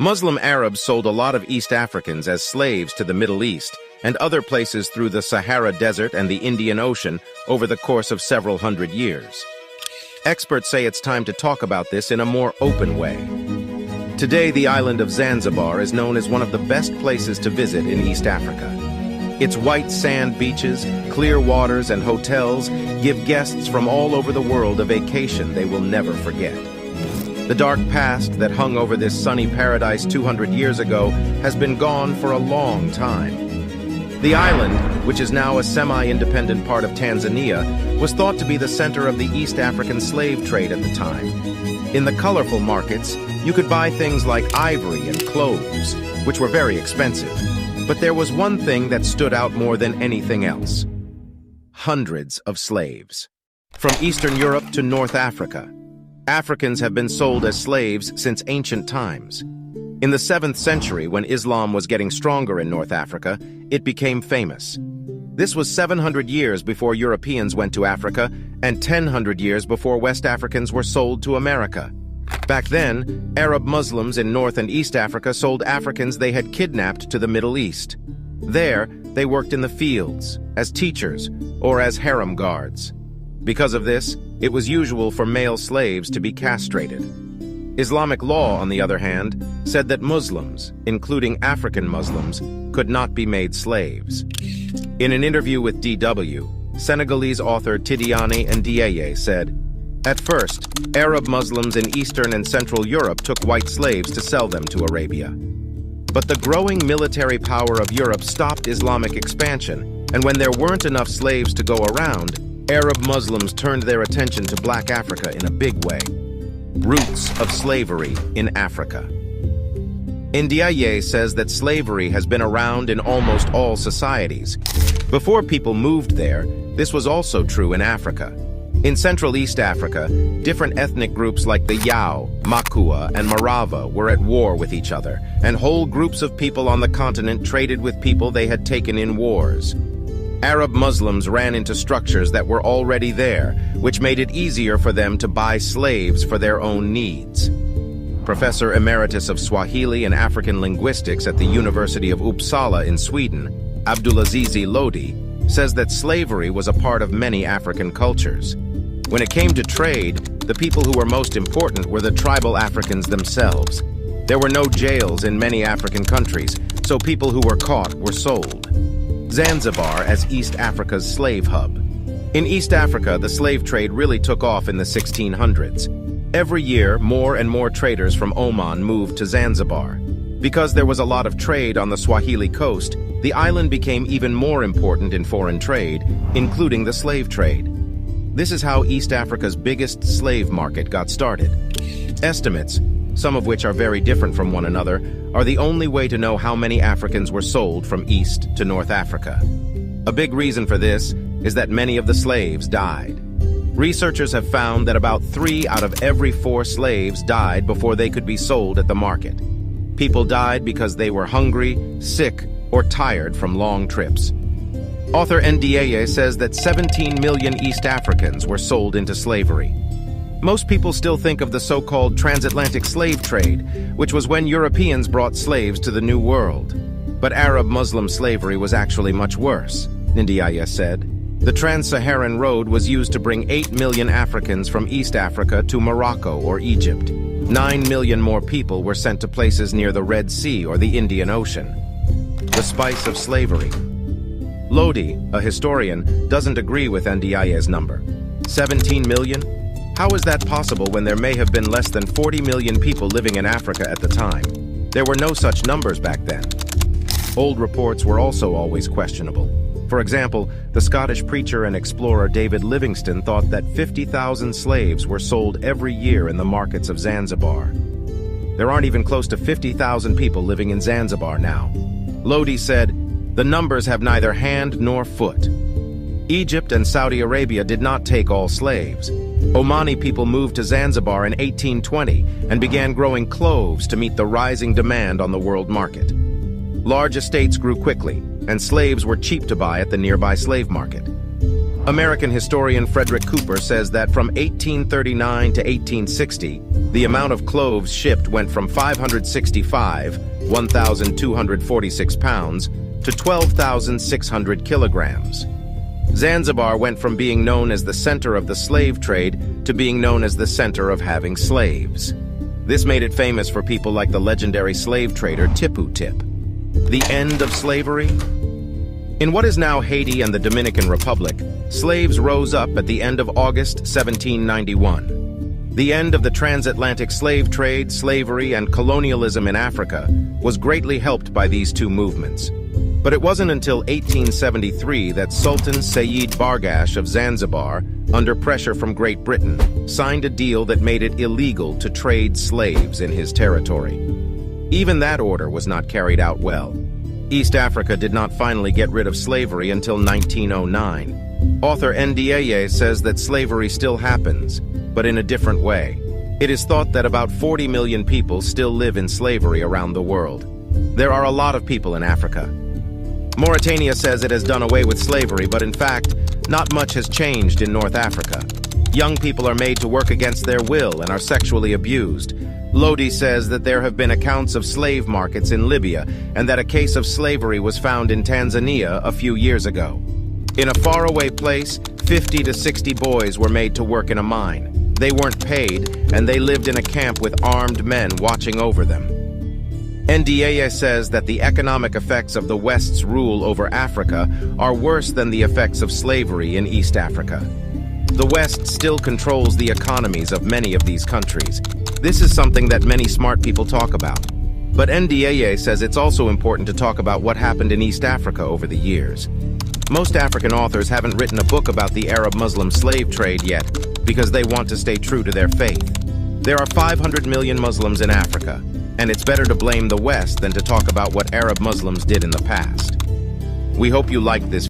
Muslim Arabs sold a lot of East Africans as slaves to the Middle East and other places through the Sahara Desert and the Indian Ocean over the course of several hundred years. Experts say it's time to talk about this in a more open way. Today, the island of Zanzibar is known as one of the best places to visit in East Africa. Its white sand beaches, clear waters, and hotels give guests from all over the world a vacation they will never forget. The dark past that hung over this sunny paradise 200 years ago has been gone for a long time. The island, which is now a semi-independent part of Tanzania, was thought to be the center of the East African slave trade at the time. In the colorful markets, you could buy things like ivory and cloves, which were very expensive. But there was one thing that stood out more than anything else: hundreds of slaves. From Eastern Europe to North Africa, Africans have been sold as slaves since ancient times. In the 7th century, when Islam was getting stronger in North Africa, it became famous. This was 700 years before Europeans went to Africa and 1,000 years before West Africans were sold to America. Back then, Arab Muslims in North and East Africa sold Africans they had kidnapped to the Middle East. There, they worked in the fields, as teachers, or as harem guards. Because of this, it was usual for male slaves to be castrated. Islamic law, on the other hand, said that Muslims, including African Muslims, could not be made slaves. In an interview with DW, Senegalese author Tidiane Ndiaye said, "At first, Arab Muslims in Eastern and Central Europe took white slaves to sell them to Arabia. But the growing military power of Europe stopped Islamic expansion, and when there weren't enough slaves to go around, Arab Muslims turned their attention to Black Africa in a big way." Roots of slavery in Africa. Ndiaye says that slavery has been around in almost all societies. Before people moved there, this was also true in Africa. In Central East Africa, different ethnic groups like the Yao, Makua, and Marava were at war with each other, and whole groups of people on the continent traded with people they had taken in wars. Arab Muslims ran into structures that were already there, which made it easier for them to buy slaves for their own needs. Professor Emeritus of Swahili and African Linguistics at the University of Uppsala in Sweden, Abdulaziz Lodi, says that slavery was a part of many African cultures. When it came to trade, the people who were most important were the tribal Africans themselves. There were no jails in many African countries, so people who were caught were sold. Zanzibar as East Africa's slave hub. In East Africa, the slave trade really took off in the 1600s. Every year, more and more traders from Oman moved to Zanzibar. Because there was a lot of trade on the Swahili coast, the island became even more important in foreign trade, including the slave trade. This is how East Africa's biggest slave market got started. Estimates, some of which are very different from one another, are the only way to know how many Africans were sold from East to North Africa. A big reason for this is that many of the slaves died. Researchers have found that about 3 out of every 4 slaves died before they could be sold at the market. People died because they were hungry, sick, or tired from long trips. Author Ndiaye says that 17 million East Africans were sold into slavery. Most people still think of the so-called transatlantic slave trade, which was when Europeans brought slaves to the New World. But Arab Muslim slavery was actually much worse, Ndiaye said. The Trans-Saharan Road was used to bring 8 million Africans from East Africa to Morocco or Egypt. 9 million more people were sent to places near the Red Sea or the Indian Ocean. The spice of slavery. Lodi, a historian, doesn't agree with Ndiaye's number. 17 million? How is that possible when there may have been less than 40 million people living in Africa at the time? There were no such numbers back then. Old reports were also always questionable. For example, the Scottish preacher and explorer David Livingstone thought that 50,000 slaves were sold every year in the markets of Zanzibar. There aren't even close to 50,000 people living in Zanzibar now. Lodi said, "The numbers have neither hand nor foot." Egypt and Saudi Arabia did not take all slaves. Omani people moved to Zanzibar in 1820 and began growing cloves to meet the rising demand on the world market. Large estates grew quickly, and slaves were cheap to buy at the nearby slave market. American historian Frederick Cooper says that from 1839 to 1860, The amount of cloves shipped went from 565, 1,246 pounds, to 12,600 kilograms. Zanzibar went from being known as the center of the slave trade to being known as the center of having slaves. This made it famous for people like the legendary slave trader Tipu Tip. The end of slavery? In what is now Haiti and the Dominican Republic, slaves rose up at the end of August 1791. The end of the transatlantic slave trade, slavery, and colonialism in Africa was greatly helped by these two movements. But it wasn't until 1873 that Sultan Sayyid Bargash of Zanzibar, under pressure from Great Britain, signed a deal that made it illegal to trade slaves in his territory. Even that order was not carried out well. East Africa did not finally get rid of slavery until 1909. Author Ndiaye says that slavery still happens, but in a different way. It is thought that about 40 million people still live in slavery around the world. There are a lot of people in Africa. Mauritania says it has done away with slavery, but in fact, not much has changed in North Africa. Young people are made to work against their will and are sexually abused. Lodi says that there have been accounts of slave markets in Libya and that a case of slavery was found in Tanzania a few years ago. In a faraway place, 50 to 60 boys were made to work in a mine. They weren't paid, and they lived in a camp with armed men watching over them. Ndiaye says that the economic effects of the West's rule over Africa are worse than the effects of slavery in East Africa. The West still controls the economies of many of these countries. This is something that many smart people talk about. But Ndiaye says it's also important to talk about what happened in East Africa over the years. Most African authors haven't written a book about the Arab-Muslim slave trade yet because they want to stay true to their faith. There are 500 million Muslims in Africa, and it's better to blame the West than to talk about what Arab Muslims did in the past. We hope you liked this